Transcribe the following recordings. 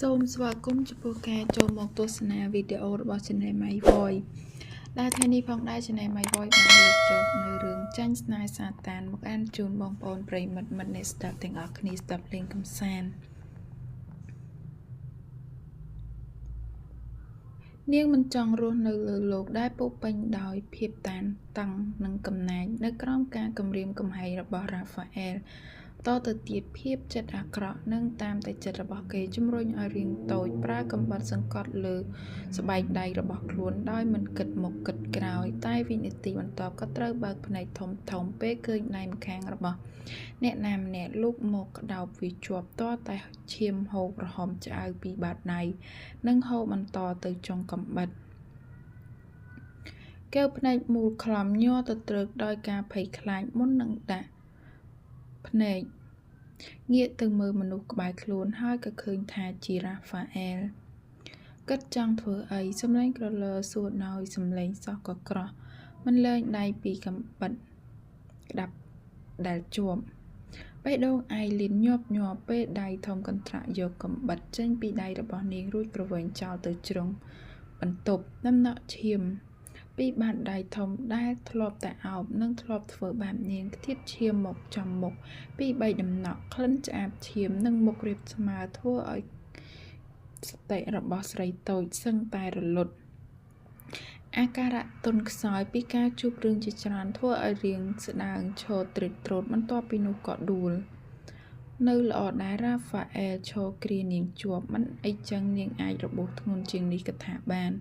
សូមស្វាគមន៍ចំពោះការចូលមកទស្សនាវីដេអូរបស់ Channel My Voice ដែលថ្ងៃនេះផងដែរ Channel My Voice បានលើកយកនៅរឿងចាញ់ស្នេហ៍សាតានមកអានជូនបងប្អូនប្រិយមិត្តអ្នកស្ដាប់ទាំងអស់គ្នាស្ដាប់លេងកម្សាន្តនាងមិនចង់រស់នៅលើលោកដែលពោពេញដោយភាពតានតឹងនិងកំណាចនៅក្រោមការគំរាមកំហែងរបស់រ៉ាហ្វាអែលតទៅទៀតភាពចិត្តអាក្រក់និងតាមតែចិត្តរបស់គេជំរុញឲ្យរៀងតូចប្រើកំបិតសង្កត់លើស្បែកដៃរបស់ខ្លួនដោយមិនគិតមុខគិតក្រោយតែវិនាទីបន្ទាប់ក៏ត្រូវបើកភ្នែកធំពេលឃើញដៃម្ខាងរបស់អ្នកណាម្នាក់លូកមកក្តោបវាជាប់តតែឈាមហូរក្រហមឆ្អៅពីបាតដៃនិងហូរបន្តទៅចុងកំបិតកែវភ្នែកមូលខ្លំញ័រទៅត្រើកដោយការភ័យខ្លាចមុននឹងដាក់ភ្នែកងាកទៅមើលមនុស្សក្បែរខ្លួនហើយក៏ឃើញថាជារ៉ាហ្វាអែលគិតចង់ធ្វើអីសម្លេងក្រលើសួរដោយសម្លេងសោះក៏ក្រោះមិនលែងដៃពីកំបិតក្តាប់ដែលជាប់បេះដូងអាយលីនញាប់ញ័រពេលដៃធំកន្ត្រាក់យកកំបិតចេញពីដៃរបស់នាងរួចប្រវែងចោលទៅជ្រុងបន្ទប់ដំណក់ឈាមពីបាតដៃធំដែលធ្លាប់តែអោបនិងធ្លាប់ធ្វើបែបនាងធៀបឈាមមកចំមុខពី3ដំណក់ក្លិនឆ្អាបឈាមនិងមុខរៀបស្មើធ្វើឲ្យសតិរបស់ស្រីតូចសឹងតែរលត់អាការៈទន់ខ្សោយពីការជួបរឿងជាច្រើនធ្វើឲ្យរាងស្ដើងឈរត្រិតត្រោតបន្ទាប់ពីនោះក៏ដួលនៅល្អដែររ៉ាហ្វាអែលឈរគ្រានាងជាប់មិនអីចឹងនាងអាចរបួសធ្ងន់ជាងនេះក៏ថាបាន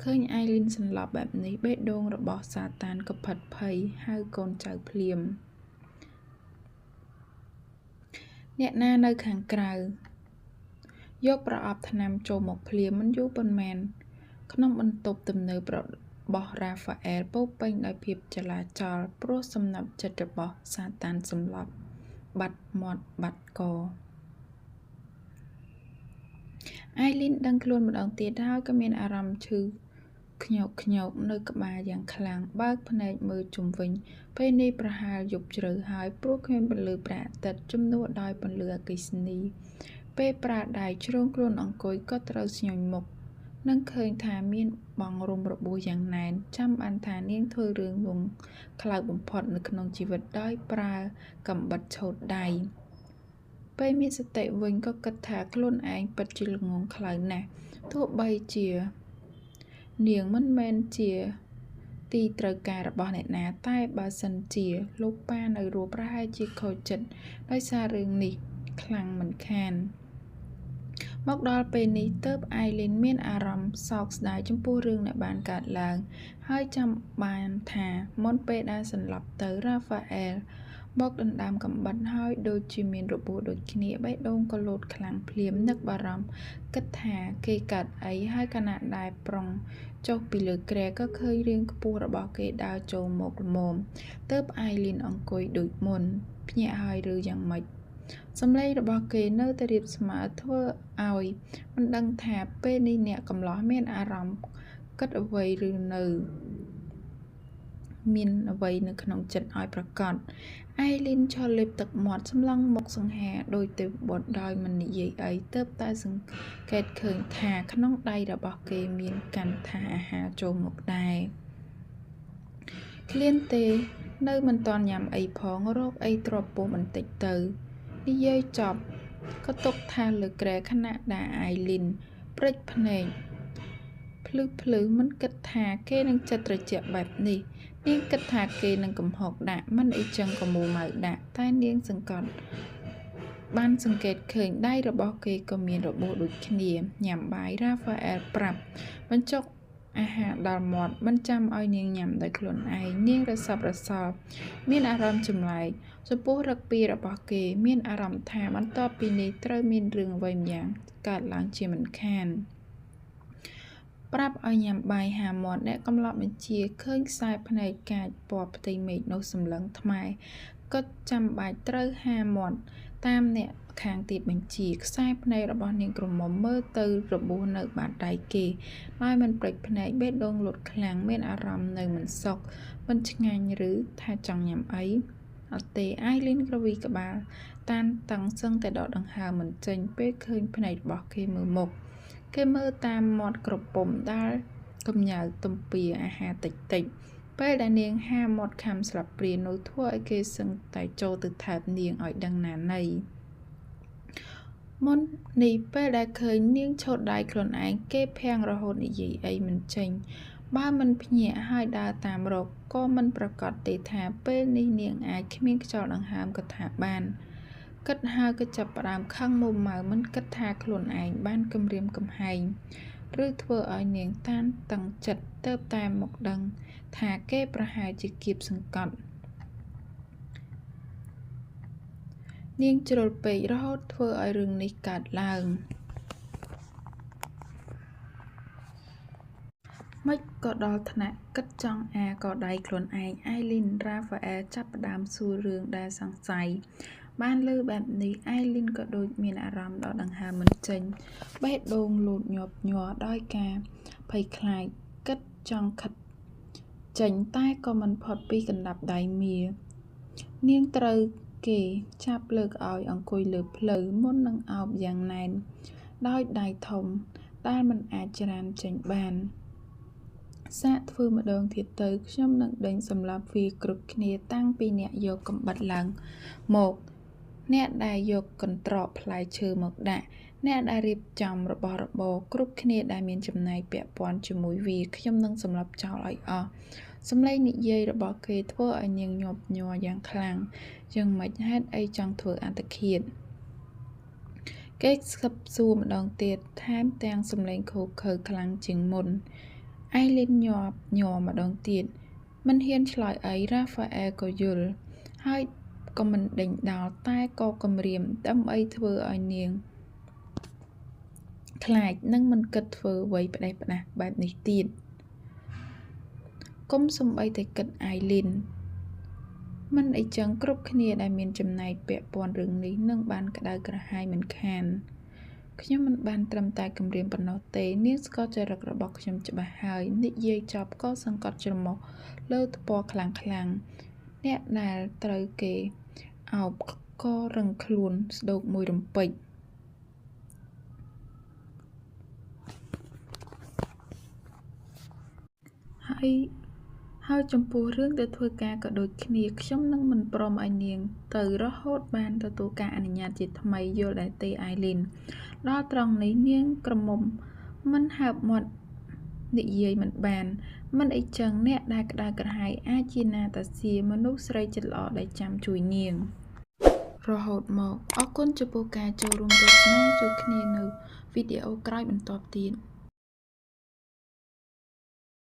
ឃើញអាយលីនសន្លប់បែបនេះបេះដូងរបស់សាតានក៏ផិតភ័យហៅកូនចៅភ្លាមអ្នកណានៅខាងក្រៅយកប្រអប់ថ្នាំចូលមកភ្លាមមិនយូរប៉ុន្មានក្នុងបន្ទប់ទំនើបរបស់រ៉ាហ្វាអែលពោពេញដោយភាពចលាចលព្រោះសំណាប់ចិត្តរបស់សាតានសម្លាប់បាត់មាត់បាត់កអាយលីនដឹងខ្លួនម្ដងទៀតហើយក៏មានអារម្មណ៍ឈឺខ្ញោកនៅក្បាលយ៉ាងខ្លាំងបើកភ្នែកមើលជុំវិញពេលនេះប្រហែលយប់ជ្រៅហើយព្រោះគ្មានពន្លឺព្រះអាទិត្យជំនួសដោយពន្លឺអគ្គិសនីពេលប្រើដៃជ្រងខ្លួនអង្គុយក៏ត្រូវស្ញុញមុខនឹងឃើញថាមានបងរុំរបួសយ៉ាងណែនចាំបានថានាងធ្វើរឿងងងខ្លៅបំផុតនៅក្នុងជីវិតដោយប្រើកំបិតឆូតដៃពេលមានសតិវិញក៏គិតថាខ្លួនឯងពិតជាល្ងងខ្លៅណាស់ទោះបីជានាងមិនមែនជាទីត្រូវការរបស់អ្នកណាតែបើសិនជាលោកប៉ានៅរស់ប្រហែលជាខូចចិត្តដោយសាររឿងនេះខ្លាំងមិនខានមកដល់ពេលនេះទើបអាយលីនមានអារម្មណ៍សោកស្ដាយចំពោះរឿងដែលបានកើតឡើងហើយចាំបានថាមុនពេលដែលសន្លប់ទៅរ៉ាហ្វាអែលមកដណ្ដើមកំបិតហើយដូចជាមានរបួសដូចគ្នាបេះដូងក៏លោតខ្លាំងភ្លាមនឹកបារម្ភគិតថាគេកាត់អីហើយខណៈដែលប្រុងចុះពីលើគ្រែក៏ឃើញរាងខ្ពស់របស់គេដើរចូលមកល្មមទើបអាយលីនអង្គុយដូចមុនភ្ញាក់ហើយឬយ៉ាងម៉េចសំឡេងរបស់គេនៅតែរៀបស្មើធ្វើឲ្យមិនដឹងថាពេលនេះអ្នកកំឡោះមានអារម្មណ៍គិតអ្វីឬនៅមានអ្វីនៅក្នុងចិត្តឲ្យប្រកបអាយលីនឈរលេបទឹកមាត់សម្លឹងមុខសង្ហាដោយទេវបុត្រដោយមិននិយាយអីទើបតែសង្កេតឃើញថាក្នុងដៃរបស់គេមានកាន់ថាអាហារចូលមកដែរឃ្លានទេនៅមិនទាន់ញ៉ាំអីផងរកអីទ្របពោះបន្តិចទៅនិយាយចប់ក៏ទុកថាលើគ្រែខណៈដែលអាយលីនព្រិចភ្នែកភ្លឺមិនគិតថាគេនឹងចិត្តត្រជាក់បែបនេះនាងគិតថាគេនឹងកំហុកដាក់មិនអីចឹងក៏មូម៉ៅដាក់តែនាងសង្កត់បានសង្កេតឃើញដៃរបស់គេក៏មានរបួសដូចគ្នាញ៉ាំបាយរ៉ាហ្វាអែលប្រាប់បញ្ចុកអាហារដល់មាត់មិនចាំឲ្យនាងញ៉ាំដោយខ្លួនឯងនាងរស័ព្ទរសល់មានអារម្មណ៍ចម្លែកចំពោះរឹកពីរបស់គេមានអារម្មណ៍ថាបន្ទាប់ពីនេះត្រូវមានរឿងអ្វីម្យ៉ាងកើតឡើងជាមិនខានប្រាប់ឲ្យញ៉ាំបាយហាមាត់អ្នកកំឡប់បញ្ជាឃើញខ្សែភ្នែកកាចពណ៌ផ្ទៃមេឃនោះសម្លឹងថ្មក៏ចាំបាច់ត្រូវហាមាត់តាមអ្នកខាងទៀតបញ្ជាខ្សែភ្នែករបស់នាងក្រមុំមើលទៅរបួសនៅបាតដៃគេហើយមិនព្រិចភ្នែកបេះដូងលុតខ្លាំងមានអារម្មណ៍នៅមិនសុខមិនឆ្ងាញ់ឬថាចង់ញ៉ាំអី អត់ទេអាយលីនក្រវីក្បាលតានតឹងសឹងតែដកដង្ហើមមិនចេញពេលឃើញភ្នែករបស់គេមើលមុខគេមើលតាមមាត់ក្រពុំដែលកំញើទំពាអាហារតិចពេលដែលនាងហាមាត់ខំស្លាប់ព្រានោះធ្វើឲ្យគេសឹងតែចូលទៅថែបនាងឲ្យដឹងណាណីមុននេះពេលដែលឃើញនាងឆោតដៃខ្លួនឯងគេភាំងរហូតនិយាយអីមិនចេញបើមិនភ្ញាក់ហើយដើរតាមរកក៏មិនប្រកាសទេថាពេលនេះនាងអាចគ្មានខ្យល់ដង្ហើមក៏ថាបានគិតហើយក៏ចាប់ផ្ដើមខឹងមុំម៉ៅមិនគិតថាខ្លួនឯងបានគំរាមកំហែងឬធ្វើឲ្យនាងតានតឹងចិត្តទៅតែមកដឹងថាគេប្រហែលជាគៀបសង្កត់នាងជ្រុលពេករហូតធ្វើឲ្យរឿងនេះកើតឡើងមិនក៏ដល់ថ្នាក់គិតចង់កដៃខ្លួនឯងអាយលីនរ៉ាហ្វាអែលចាប់ផ្ដើមសួររឿងដែលសង្ស័យបានលើបែបនេះអាយលីនក៏ដូចមានអារម្មណ៍ដកដង្ហើមមិនចេញបេះដូងលោតញាប់ញ័រដោយការភ័យខ្លាចគិតចង់ខិតចេញតែក៏មិនផុតពីកណ្ដាប់ដៃមៀនាងត្រូវគេចាប់លើកឲ្យអង្គុយលើភ្លៅមុននឹងអោបយ៉ាងណែនដោយដៃធំដែលមិនអាចច្រានចេញបានសាកធ្វើម្ដងទៀតទៅខ្ញុំនឹងដេញសម្លាប់វាគ្រប់គ្នាតាំងពីអ្នកយកកំបិតឡើងមកអ្នកដែលយកកន្ត្រកផ្លែឈើមកដាក់អ្នកដែលរៀបចំរបស់របរគ្រប់គ្នាដែលមានចំណែកពាក់ព័ន្ធជាមួយវាខ្ញុំនឹងសម្លាប់ចោលឲ្យអស់សម្លេងនិយាយរបស់គេធ្វើឲ្យនាងញាប់ញ័រយ៉ាងខ្លាំងយ៉ាងម៉េចហេតុអីចង់ធ្វើអត្តឃាតគេស្គប់សួរម្ដងទៀតថែមទាំងសម្លេងឃោឃៅខ្លាំងជាងមុនអាយលីនញាប់ញ័រម្ដងទៀតមិនហ៊ានឆ្លើយអីរ៉ាហ្វាអែលក៏យល់ហើយក៏មិនដេញដោលតែក៏គំរាមដើម្បីធ្វើឲ្យនាងខ្លាចនឹងមិនគិតធ្វើអ្វីផ្ដេសផ្ដាសបែបនេះទៀតកុំសំបីតែគិតអាយលីនមិនអីចឹងគ្រប់គ្នាដែលមានចំណែកពាក់ព័ន្ធរឿងនេះនឹងបានក្តៅក្រហាយមិនខានខ្ញុំមិនបានត្រឹមតែគម្រាមប៉ុណ្ណោះទេនាងស្គាល់ចរិតរបស់ខ្ញុំច្បាស់ហើយនិយាយចប់ក៏សង្កត់ច្រមុះលើថ្ពាល់ខ្លាំងអ្នកដែលត្រូវគេអោបក៏រឹងខ្លួនស្ដោកមួយរំពេចហើយចំពោះរឿងដែលធ្វើការក៏ដូចគ្នាខ្ញុំនឹងមិនព្រមឲ្យនាងទៅរហូតបានទទួលការអនុញ្ញាតជាថ្មីយល់ដែរទេអាយលីនដល់ត្រង់នេះនាងក្រមុំមិនហើបមាត់និយាយមិនបានមិនអីចឹងអ្នកដែលក្តៅក្រហាយអាចជាណាតាសៀមនុស្សស្រីចិត្តល្អដែលចាំជួយនាងរហូតមកអរគុណចំពោះការចូលរួមទស្សនាជួបគ្នានៅវីដេអូក្រោយបន្តទៀត